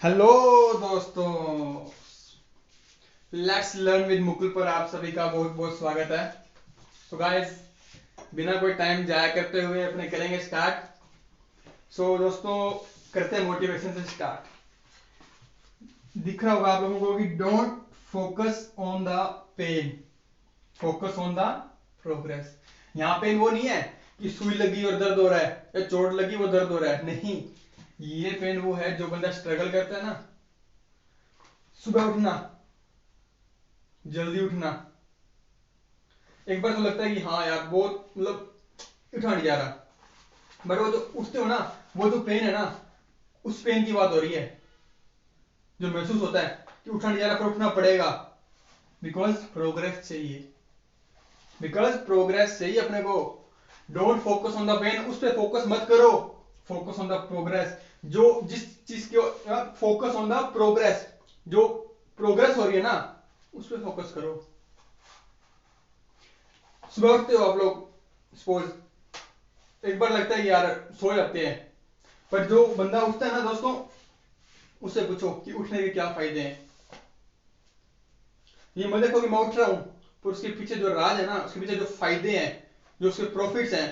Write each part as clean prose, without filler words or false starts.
Hello दोस्तों, let's learn with Mukul पर आप सभी का बहुत बहुत स्वागत है। तो गाइस, बिना कोई टाइम जाया करते हुए अपने करेंगे स्टार्ट। दोस्तों, करते हैं मोटिवेशन से स्टार्ट। दिख रहा होगा आप लोगों को कि don't focus on the pain, focus on the progress. यहाँ पेन वो नहीं है कि सुई लगी और दर्द हो रहा है या चोट लगी वो दर्द हो रहा है, नहीं। ये पेन वो है जो बंदा स्ट्रगल करता है ना, सुबह उठना, जल्दी उठना। एक बार तो लगता है कि हाँ यार बहुत मतलब उठा नहीं जा रहा, बट वो जो उठते हो ना, वो जो पेन है ना, उस पेन की बात हो रही है। जो महसूस होता है कि उठा नहीं जा रहा पर उठना पड़ेगा, बिकॉज प्रोग्रेस चाहिए, बिकॉज प्रोग्रेस चाहिए अपने को। Don't focus on the pain, उस पर फोकस मत करो, फोकस ऑन द प्रोग्रेस। जो जिस चीज के फोकस ऑन द प्रोग्रेस, जो प्रोग्रेस हो रही है ना, उस पर फोकस करो। सुबह उठते हो आप लोग, सपोज एक बार लगता है कि यार सो जाते हैं, पर जो बंदा उठता है ना दोस्तों, उससे पूछो कि उठने के क्या फायदे हैं। ये मत देखो कि मैं उठ रहा हूं, पर उसके पीछे जो राज है ना, उसके पीछे जो फायदे हैं, जो उसके प्रॉफिट्स हैं,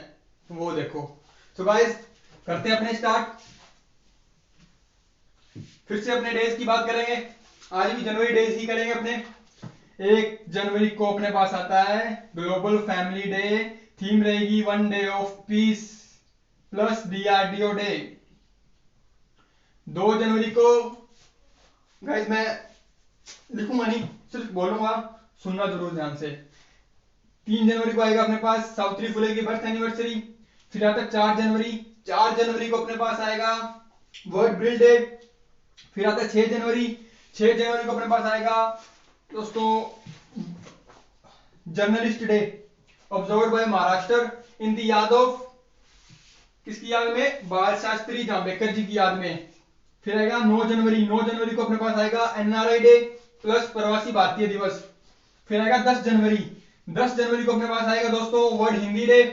वो देखो। तो गाइस, करते हैं अपने स्टार्ट। फिर से अपने डेज की बात करेंगे। आज भी जनवरी डेज ही करेंगे अपने। 1 जनवरी को अपने पास आता है ग्लोबल फैमिली डे। थीम रहेगी one day of peace plus DRDO day. 2 जनवरी को गाइस मैं लिखूंगा नहीं, सिर्फ बोलूंगा, सुनना जरूर ध्यान से। 3 जनवरी को आएगा अपने पास सावित्री फुले की बर्थ एनिवर्सरी। फिर आता है 4 जनवरी। 4 जनवरी को अपने पास आएगा वर्ल्ड ब्रिल डे। फिर आता है 6 जनवरी। 6 जनवरी को अपने पास आएगा दोस्तों journalist day, observe by Maharashtra in the याद ऑफ, किसकी याद में, बाल शास्त्री जाम्बेडकर जी की याद में। फिर आएगा 9 जनवरी। 9 जनवरी को अपने पास आएगा एनआरआई डे प्लस प्रवासी भारतीय दिवस। फिर आएगा 10 जनवरी। 10 जनवरी को अपने पास आएगा दोस्तों वर्ल्ड हिंदी डे।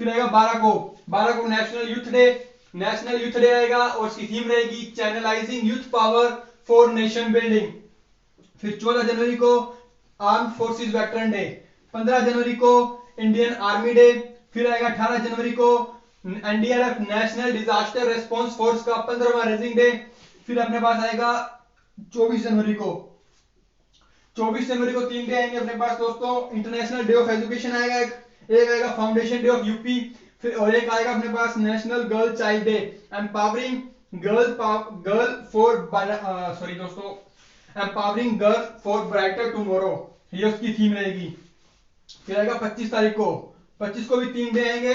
फिर आएगा 12 को national youth day. National youth day आएगा और इसकी थीम रहेगी channelising youth power for nation building. फिर 14 जनवरी को आर्म फोर्सेस वेटरन डे। 15 जनवरी को इंडियन आर्मी डे। फिर आएगा 18 जनवरी को NDRF national disaster response force का 15वां रेजिंग डे। फिर अपने पास आएगा 24 जनवरी को। 24 जनवरी को 3 डे आएंगे अपने पास दोस्तों। इंटरनेशनल डे ऑफ एजुकेशन आएगा, एक आएगा फाउंडेशन डे ऑफ यूपी। फिर और एक आएगा अपने पास national girl child day, empowering girl for sorry दोस्तों, empowering girl for brighter tomorrow, ये उसकी थीम रहेगी। फिर आएगा 25 तारीख को। 25 को भी 3 डे आएंगे।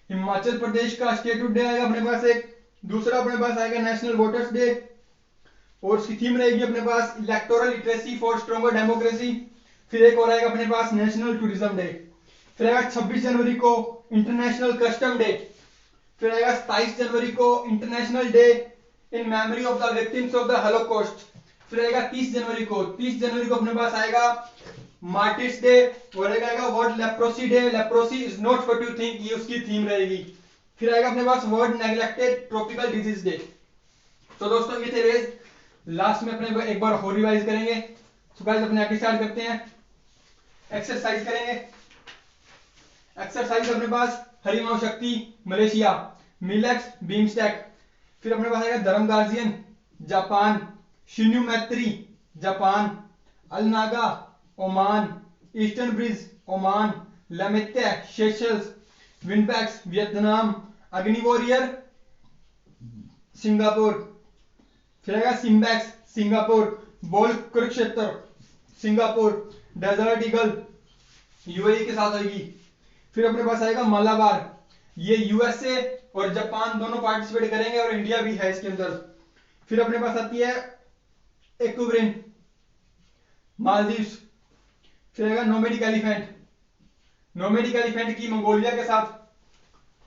हिमाचल प्रदेश का स्टेटूट डे आएगा अपने पास एक। दूसरा अपने पास आएगा नेशनल वोटर्स डे और उसकी थीम रहेगी अपने पास electoral literacy for stronger democracy. फिर एक और आएगा अपने पास नेशनल टूरिज्म डे। फिर आएगा 26 जनवरी को इंटरनेशनल कस्टम डे। फिर आएगा 27 जनवरी को international day in memory of the victims of the Holocaust. फिर आएगा 30 जनवरी को। 30 जनवरी को अपने पास आएगा मार्टिस डे और एक आएगा world leprosy day, leprosy is not what you think, ये उसकी थीम रहेगी। फिर आएगा अपने पास world neglected tropical disease day. तो दोस्तों ये थे रेज। लास्ट में अपने एक बार और रिवाइज करेंगे। तो गाइस अपने आगे स्टार्ट करते हैं, एक्सरसाइज करेंगे। एक्सरसाइज अपने पास हरिमाओ शक्ति मलेशिया, मिलेक्स बीमस्टैक। फिर अपने पास आएगा Dharma Guardian Japan, Shinyu Maitri Japan, अलनागा Oman, eastern bridge Oman, Lamitiye Seychelles, Vinbax Vietnam, Agni Warrior Singapore. फिर आएगा सिम्बैक्स सिंगापुर, बोल Kurukshetra Singapore, desert Eagle UAE के साथ होगी। फिर अपने पास आएगा मालाबार, ये यूएसए और जापान दोनों पार्टिसिपेट करेंगे और इंडिया भी है इसके अंदर। फिर अपने पास आती है एक्विब्रिन मालदीव्स। फिर आएगा नोमेडिक एलिफेंट, नोमेडिक एलिफेंट की मंगोलिया के साथ,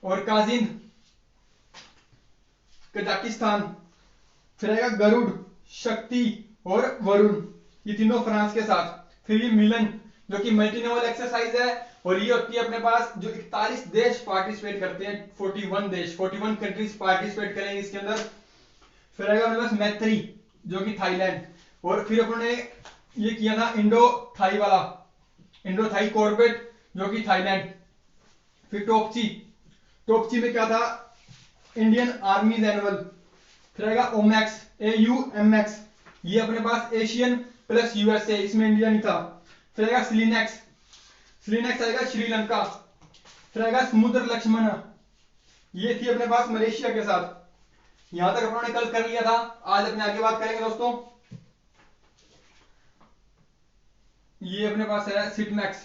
और काजिंद कजाकिस्तान। फिर आएगा गरुड़ शक्ति और वरुण, ये तीनों फ्रांस के साथ। फिर ये मिलन जो कि मल्टीनेवल एक्सरसाइज है और ये होती है अपने पास जो 41 देश पार्टिसिपेट करते हैं, 41 देश 41 कंट्रीज पार्टिसिपेट करेंगे इसके अंदर। फिर आएगा अपने पास मैत्री, जो कि थाईलैंड, और फिर अपन ने ये किया था इंडो थाई वाला, इंडो थाई कॉर्पेट जो कि थाईलैंड। फिर टोपची, टोपची में क्या था, इंडियन आर्मीज एनुअल। फिर आएगा ओमैक्स, AUMX, ये अपने पास एशियन प्लस यूएसए, इसमें इंडिया नहीं था। फिर आएगा स्लिनेक्स, स्लिनेक्स आएगा श्रीलंका। फिर आएगा समुद्र लक्ष्मण, ये थी अपने पास मलेशिया के साथ। यहां तक अपनों ने कल कर लिया था, आज अपने आगे बात करेंगे दोस्तों। ये अपने पास है सिटमैक्स,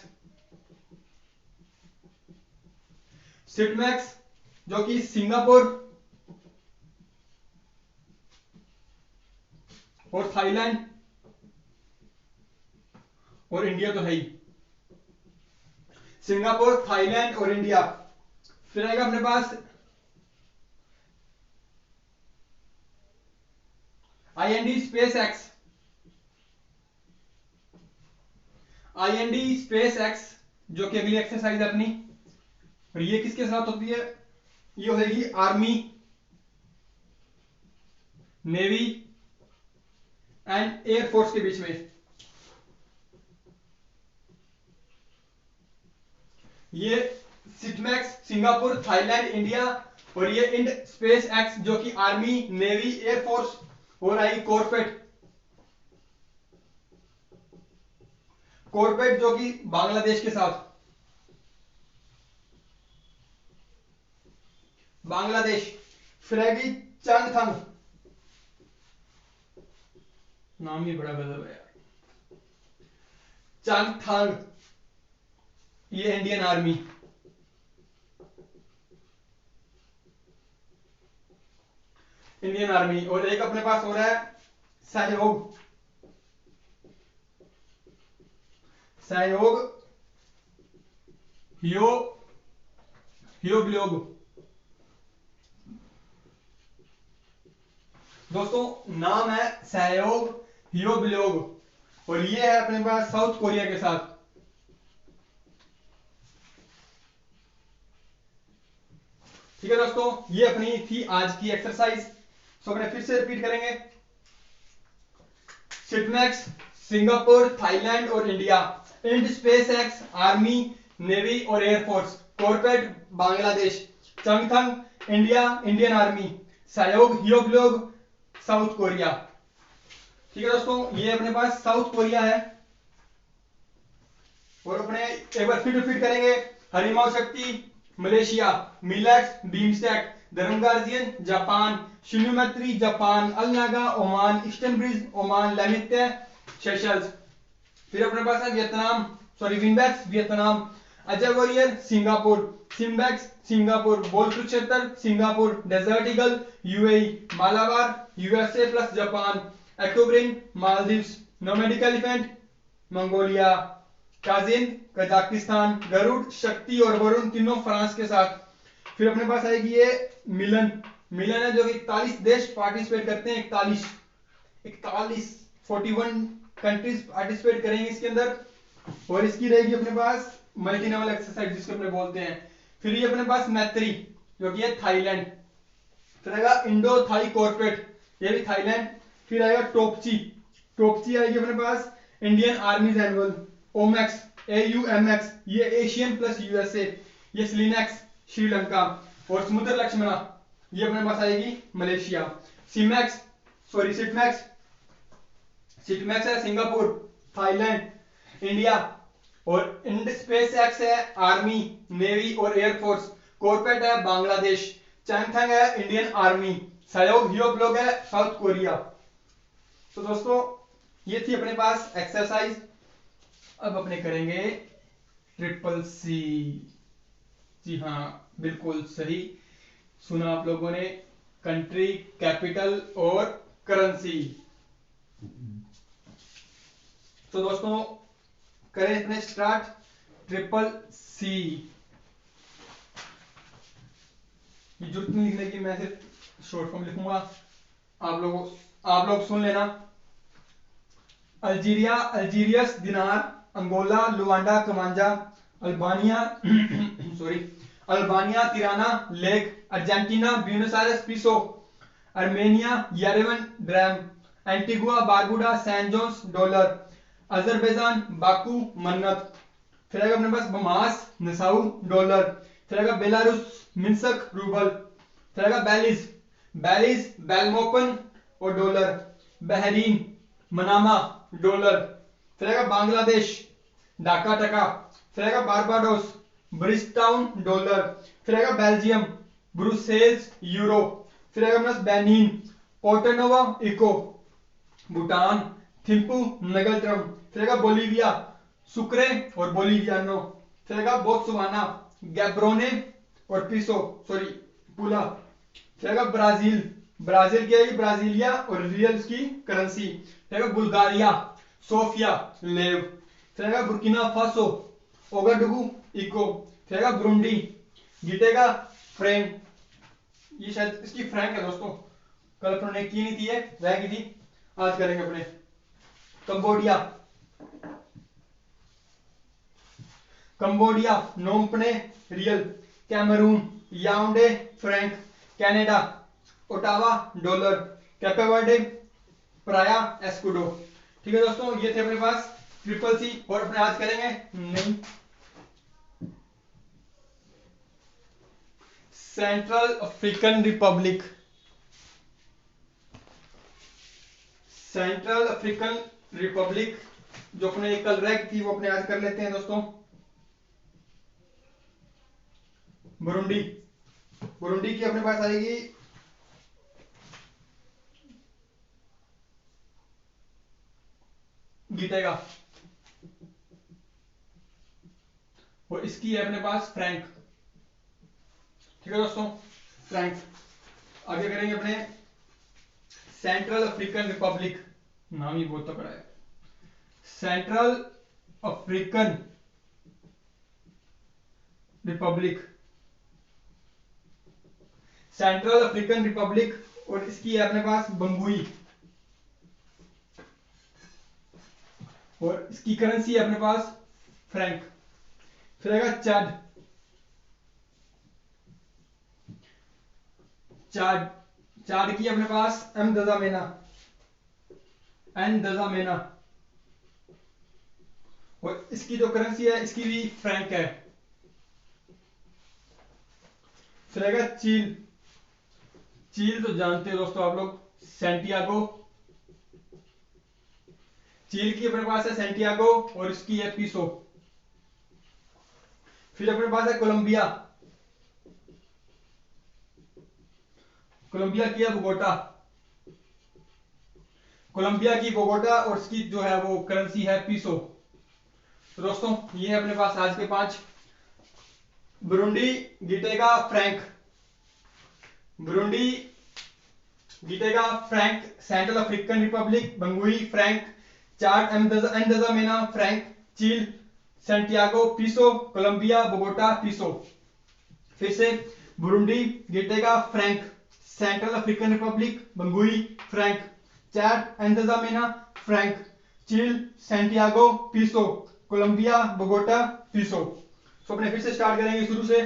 सिटमैक्स जो कि सिंगापुर और थाईलैंड और इंडिया तो है ही, सिंगापुर, थाईलैंड और इंडिया। फिर आएगा अपने पास IND space x, IND space x जो कि अगली एक्सरसाइज अपनी, और ये किसके साथ होती है, ये होगी आर्मी, नेवी एंड एयरफोर्स के बीच में। ये सिटमैक्स सिंगापुर, थाईलैंड, इंडिया, और ये इंड स्पेस एक्स जो कि आर्मी, नेवी, एयरफोर्स, और आई कॉर्पेट, कॉर्पेट जो कि बांग्लादेश के साथ, बांग्लादेश। फिर आएगी चांगथंग, नाम ही बड़ा गजब है यार, चांगथंग, ये इंडियन आर्मी। इंडियन आर्मी, और एक अपने पास हो रहा है सहयोग, सहयोग हियो, हियोग्लोग। दोस्तों नाम है सहयोग हियोग्लोग, और ये है अपने पास साउथ कोरिया के साथ। ठीक है दोस्तों, ये अपनी थी आज की एक्सरसाइज, तो अपने फिर से रिपीट करेंगे। सिटमैक्स सिंगापुर, थाईलैंड और India, Ind space ex army, navy और air force, CORPAT Bangladesh, Changthang India, Indian Army, Sahyog हियोग्लोग साउथ कोरिया। ठीक है दोस्तों, ये अपने पास साउथ कोरिया है, और अपने एक बार फिर रिपीट करेंगे। Harimau Shakti Malaysia, millets BIMSTEC, Dharma Guardian Japan, Shinyu Maitri Japan, अलनागा Oman, eastern bridge Oman, Lamitiye Seychelles. फिर अपने पास है Vietnam, sorry Vinbax Vietnam, Ajay Warrior Singapore, SIMBEX Singapore, बोल Kurukshetra Singapore, desert Eagle UAE, Malabar USA plus Japan, Ektobrin Maldives, Nomadic elephant Mongolia, Kazind Kazakhstan, Garuda Shakti और वरुण तीनों France के साथ। फिर अपने पास आएगी ये मिलन, मिलन है जो 41 देश पार्टिसिपेट करते हैं, 41 41 कंट्रीज पार्टिसिपेट करेंगे इसके अंदर, और इसकी रहेगी अपने पास मल्टी लेवल एक्सरसाइज जिसको अपने बोलते हैं। फिर ये अपने पास मैत्री जो कि है थाईलैंड। फिर आएगा इंडो थाई कॉर्पोरेट, ये भी थाईलैंड। फिर आएगा टोपची, टोपची आएगी अपने पास Indian armies annual. Omax AUMX, ये एशियन प्लस यूएसए। ये स्लिनेक्स श्रीलंका, और समुद्र लक्ष्मणा ये अपने पास आएगी मलेशिया। सिमैक्स सॉरी सिटमैक्स, सिटमैक्स है सिंगापुर, थाईलैंड, इंडिया, और इंड स्पेस एक्स है आर्मी, नेवी और एयरफोर्स, कॉर्पेट है बांग्लादेश, चैंगथंग है इंडियन आर्मी, सहयोग हियोग्लोग है साउथ कोरिया। तो दोस्तों ये थी अपने पास एक्सरसाइज। अब अपने करेंगे CCC। जी हाँ बिल्कुल सही सुना आप लोगों ने, कंट्री, कैपिटल और करेंसी। तो दोस्तों करें अपने स्टार्ट। CCC, ये जरूरत नहीं लिखने की, मैं सिर्फ शॉर्ट फॉर्म लिखूंगा, आप लोग सुन लेना। Algeria Algiers dinar, Angola Luanda kwanza, Albania sorry Albania Tirana lek, Argentina Buenos Aires peso, Armenia Yerevan dram, Antigua Barbuda Saint John's dollar, Azerbaijan Baku manat, फिर आएगा अपने पास बमास नसाउ डॉलर, फिर आएगा बेलारूस मिंसक रूबल, फिर आएगा बेलिज बेलिज बेलमोपन और dollar, Bahrain Manama dollar, फिर आएगा बांग्लादेश ढाका टका, फिर आएगा बारबाडोस ब्रिजटाउन डॉलर, फिर आएगा बेल्जियम ब्रुसेल्स यूरो, फिर आएगा अपना बेनिन पोर्टोनोवा इको, भूटान थिम्पू नगलट्रम, फिर आएगा बोलीविया सुक्रे और बोलीवियानो, फिर आएगा बोत्सवाना गैब्रोने और पिसो सॉरी पुला, फिर आएगा ब्राजील ब्राजील की आएगी ब्राजीलिया और रियल की करेंसी, फिर आएगा बुल्गारिया सोफिया लेव, फिर आएगा बुर्किना फासो ओगाडुगु इको, फिर आएगा ब्रुंडी गिटेगा फ्रैंक, ये शायद इसकी फ्रैंक है दोस्तों, कल अपनों ने की नहीं थी, रह गई थी, आज करेंगे अपने। Cambodia Cambodia Phnom Penh riel, Cameroon Yaounde franc, Canada Ottawa dollar, Cape Verde Praia escudo. ठीक है दोस्तों, ये थे अपने पास ट्रिपल सी, और अपने आज करेंगे नहीं central African Republic, central African Republic जो अपने कल रह थी वो अपने आज कर लेते हैं दोस्तों। बुरुंडी बुरुंडी की अपने पास आएगी गिटेगा, और इसकी है अपने पास फ्रैंक। ठीक है दोस्तों, फ्रैंक। आगे करेंगे अपने सेंट्रल अफ्रीकन रिपब्लिक, नाम ही बहुत तगड़ा है, Central African Republic, central African Republic, और इसकी है अपने पास बंगुई, और इसकी करेंसी है अपने पास फ्रैंक। फिर आएगा चाड चाड चाड की अपने पास एम दजामेना एन दजामेना, और इसकी जो करेंसी है इसकी भी फ्रैंक है। फिर आएगा चील चील तो जानते हो दोस्तों आप लोग, सेंटियागो, चील की अपने पास है सेंटियागो और इसकी है पीसो। फिर अपने पास है कोलंबिया कोलंबिया की है बोगोटा, कोलंबिया की बोगोटा, और इसकी जो है वो करेंसी है पीसो। तो दोस्तों ये है अपने पास आज के 5। Burundi Gitega franc, Burundi Gitega franc, Central African Republic Bangui franc, Chad एंडजामेना franc, Chile Santiago peso, Colombia Bogota peso. फिर से Burundi Gitega franc, Central African Republic Bangui franc, Chad एंडजामेना franc, Chile Santiago peso, Colombia Bogota peso. तो अपने फिर से start करेंगे शुरू से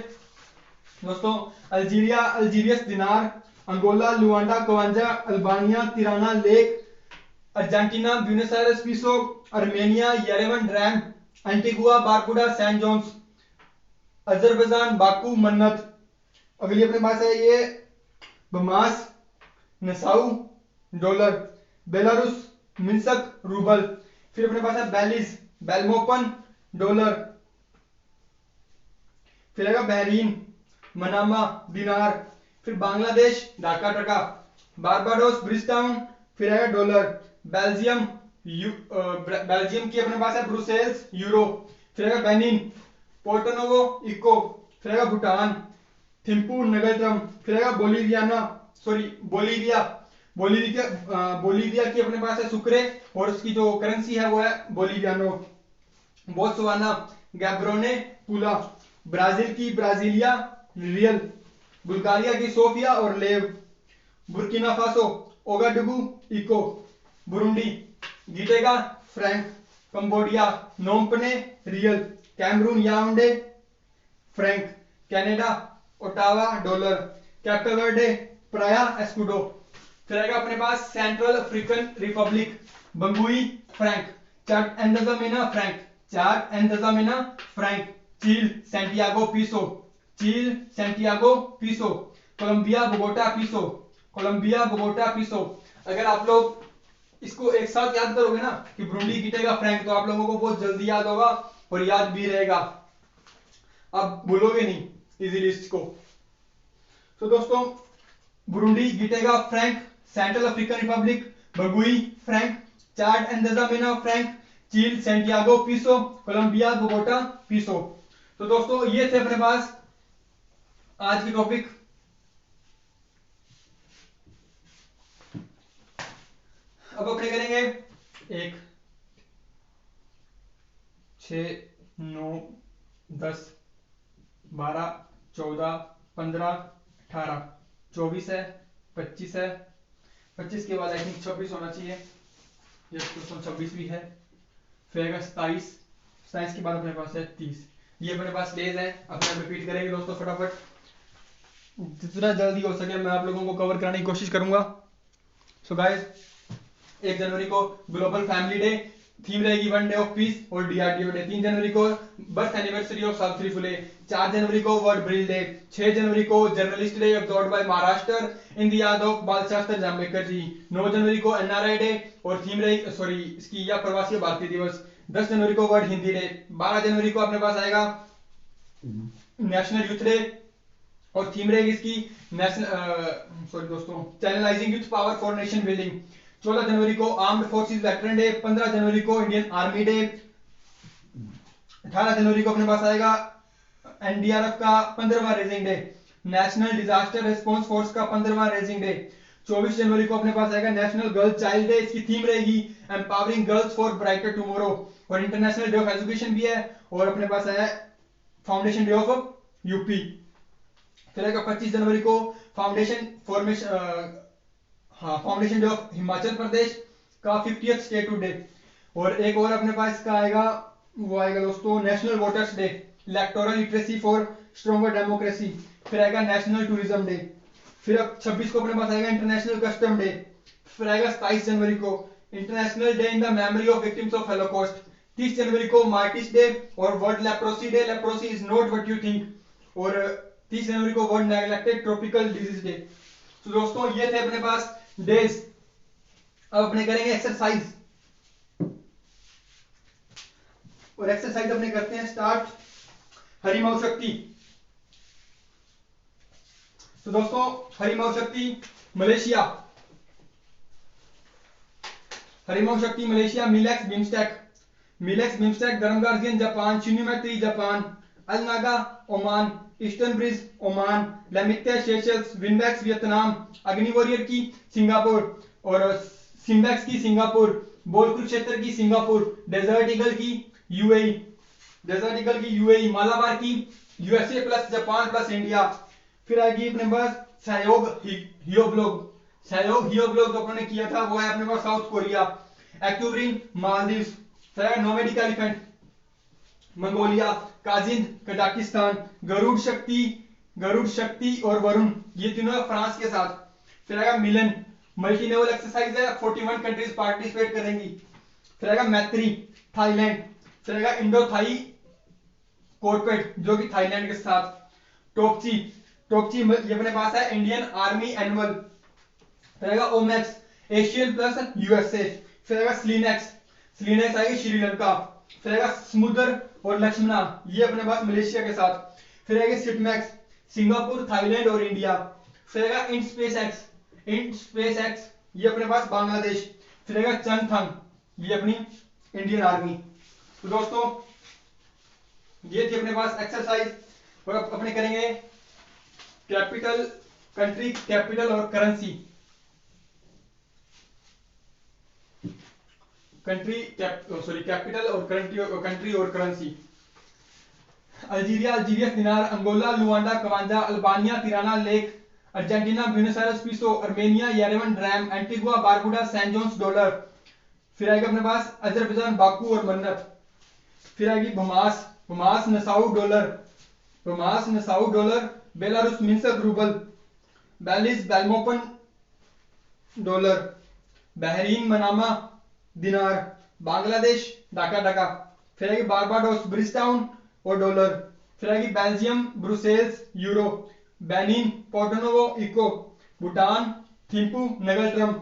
दोस्तों। Algeria Algiers dinar, Angola Luanda kwanza, Albania Tirana lek, Argentina Buenos Aires peso, Armenia Yerevan dram, Antigua Barbuda Saint John's, Azerbaijan Baku manat. अगली अपने पास है ये Bahamas Nassau dollar, Belarus Minsk rouble, फिर अपने पास है बेलिज बेलमोपन डॉलर, फिर आएगा बहरीन मनामा दिनार, फिर बांग्लादेश ढाका टका, बारबाडोस ब्रिजटाउन, फिर आएगा डॉलर, बेल्जियम बेल्जियम की अपने पास है ब्रुसेल्स यूरो, फिर आएगा बेनिन पोर्टोनोवो इको, फिर आएगा भूटान थिम्पू नगलट्रम, फिर आएगा बोलीवियाना सॉरी बोलीविया बोलीविया की अपने पास है सुक्रे, और उसकी जो करेंसी है वो है boliviano, Botswana Gaborone Pula, Brazil की ब्राजीलिया रियल, बुल्गारिया की सोफिया और lev, Burkina Faso Ouagadougou eco, Burundi Gitega franc, Cambodia Phnom Penh riel, Cameroon Yaounde franc, Canada Ottawa dollar, Cape Verde Praia escudo. फिर आएगा अपने पास Central African Republic, Bangui franc, Chad एंडजामेना franc, Chad एंडजामेना franc, Chile Santiago peso, Chile Santiago peso, Colombia Bogota peso, Colombia Bogota peso. अगर आप लोग इसको एक साथ याद करोगे ना कि ब्रूंडी गिटेगा फ्रैंक, तो आप लोगों को बहुत जल्दी याद होगा और याद भी रहेगा, आप भूलोगे नहीं इजीली इसको। तो दोस्तों Burundi Gitega franc, Central African Republic Bangui franc, Chad एंडजामेना franc, Chile Santiago peso, Colombia Bogota peso. तो दोस्तों ये थे अपने पास आज के टॉपिक। अब अपने करेंगे 1 6 9 10 12 14 15 18 24 है, 25 है, 25 के बाद आई थिंक 26 होना चाहिए, ये 26 भी है, फिर आएगा 27, 27 के बाद अपने पास है 30। ये अपने पास डेज है, अपने आप रिपीट करेंगे दोस्तों फटाफट, जितना जल्दी हो सके मैं आप लोगों को कवर कराने की कोशिश करूंगा। सो गाइस 1 जनवरी को ग्लोबल फैमिली डे, थीम रहेगी वन डे ऑफ पीस और डीआरडीओ डे। 3 जनवरी को birth anniversary of Savitri Phule. 4 जनवरी को वर्ल्ड ब्रेल डे। 6 जनवरी को journalist day observed bye Maharashtra in the याद ऑफ बाल शास्त्री जांभेकर जी। 9 जनवरी को एनआरआई डे और थीम रहेगी सॉरी इसकी या प्रवासी भारतीय दिवस। 10 जनवरी को वर्ल्ड हिंदी डे। 12 जनवरी को अपने पास आएगा नेशनल यूथ डे और थीम रहेगी इसकी नेशनल सॉरी दोस्तों channelising youth power for nation building. 14 जनवरी को आर्म्ड फोर्सेस वेटरन डे। 15 जनवरी को इंडियन आर्मी डे। 18 जनवरी को अपने पास आएगा एनडीआरएफ का 15वां raising day. National disaster response force का 15वां रेजिंग डे। 24 जनवरी को अपने पास आएगा नेशनल गर्ल चाइल्ड डे। इसकी थीम रहेगी empowering girls for brighter tomorrow और इंटरनेशनल डे ऑफ एजुकेशन भी है और अपने पास है फाउंडेशन डे ऑफ यूपी। फिर आएगा 25 जनवरी को foundation formation foundation day of Himachal Pradesh का 50th स्टेटहुड डे। और एक और अपने पास का आएगा वो आएगा दोस्तों national voters day, electoral literacy for stronger democracy. फिर आएगा नेशनल टूरिज्म डे। फिर अब 26 को अपने पास आएगा इंटरनेशनल कस्टम डे। फिर आएगा 27 जनवरी को international day in the memory of victims of Holocaust. 30 जनवरी को मार्टिस डे और world leprosy day, leprosy is not what you think. और 30 जनवरी को world neglected tropical disease day. तो दोस्तों ये थे अपने पास डेज। अब अपने करेंगे एक्सरसाइज और एक्सरसाइज अपने करते हैं स्टार्ट हरिमाऊ शक्ति। तो दोस्तों Harimau Shakti Malaysia, Harimau Shakti Malaysia. MILEX BIMSTEC, MILEX BIMSTEC Dharma Guardian Japan, Shinyuu Maitri Japan, अलनागा Oman, eastern bridge Oman, Lamitiye Seychelles, VINBAX Vietnam, Agni warrior की सिंगापुर और सिम्बैक्स की सिंगापुर, बोल कुरुक्षेत्र की सिंगापुर, डेजर्ट ईगल की यूएई, डेजर्ट ईगल की यूएई, मालाबार की USA plus Japan plus India. फिर आएगी अपने पास सहयोग हियोब्लोग, सहयोग हियोब्लोग जो अपने किया था वो है अपने पास साउथ कोरिया। एक्टूब्रिन मालदीव्स। फिर nomadic elephant Mongolia, Kazind Kazakhstan, Garuda Shakti और वरुण ये तीनों फ्रांस के साथ। फिर आएगा मिलन, मल्टीनेवल एक्सरसाइज है, 41 कंट्रीज पार्टिसिपेट करेंगी। फिर आएगा मैत्री थाईलैंड। फिर आएगा इंडो थाई कॉर्पेट जो कि थाईलैंड के साथ। टोपची, टोपची ये अपने पास है इंडियन आर्मी एनुअल। फिर आएगा ओमेक्स एशियन प्लस यूएसए। फिर आएगा स्लीनेक्स, स्लीनेक्स आएगी श्रीलंका। फिर आएगा समुद्र और लक्ष्मणा ये अपने पास मलेशिया के साथ। फिर आएगा सिटमैक्स सिंगापुर, थाईलैंड और इंडिया। फिर आएगा end space x, end space x ये अपने पास बांग्लादेश। फिर आएगा चंगथंग ये अपनी इंडियन आर्मी। तो दोस्तों ये थी अपने पास एक्सरसाइज। और अब अपने करेंगे कैपिटल, कंट्री, कैपिटल और करेंसी। कैपिटल और कंट्री और currency. Algeria, Algiers dinar, Angola Luanda kwanza, Albania Tirana lek, Argentina Buenos Aires peso, Armenia Yerevan dram, Antigua Barbuda Saint John's dollar. फिर आएगा अपने पास अजरबैजान बाकू और मन्नत। फिर आएगी Bahamas, Bahamas Nassau dollar, Bahamas Nassau dollar, Belarus Minsk ruble, Belize Belmopan dollar. Bahrain Manama dinar. Bangladesh Dhaka Dhaka. फिर आएगी Barbados Bridgetown और डॉलर। फिर आएगी Belgium Brussels euro. Benin Porto Novo eco. Bhutan Thimphu ngultrum.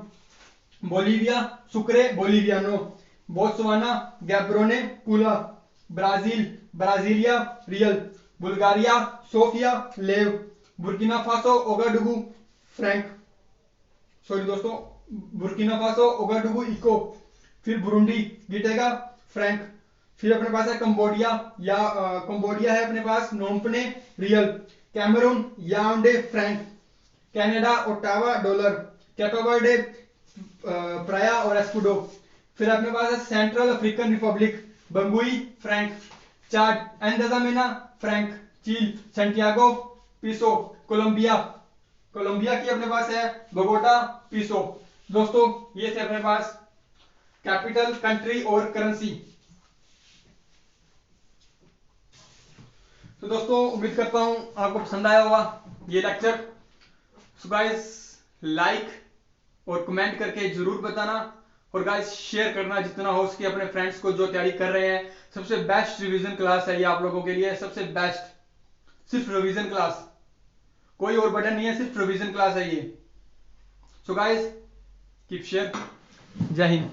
Bolivia Sucre boliviano. Botswana Gaborone Pula. Brazil Brasilia real. Bulgaria Sofia lev. Burkina Faso Ouagadougou franc, sorry दोस्तों, Burkina Faso Ouagadougou eco. फिर Burundi Gitega franc. फिर अपने पास है Cambodia या Cambodia है अपने पास Phnom Penh riel. Cameroon Yaounde franc. Canada Ottawa dollar. Cape Verde Praia और एस्कुडो। फिर अपने पास है Central African Republic बंबुई Frank. Chad एंडजामेना franc. चील सेंटियागो पीसो। कोलंबिया कोलंबिया की अपने पास है बोगोटा पीसो। दोस्तों ये थे अपने पास कैपिटल कंट्री और करेंसी। तो दोस्तों उम्मीद करता हूं आपको पसंद आया होगा ये लेक्चर। सो गाइस लाइक और कमेंट करके जरूर बताना, और गाइस शेयर करना जितना हो सके अपने फ्रेंड्स को जो तैयारी कर रहे हैं। सबसे बेस्ट रिवीजन क्लास है ये आप लोगों के लिए, सबसे बेस्ट। सिर्फ रिवीजन क्लास, कोई और बटन नहीं है, सिर्फ रिवीजन क्लास है ये। So guys keep share. जय हिंद।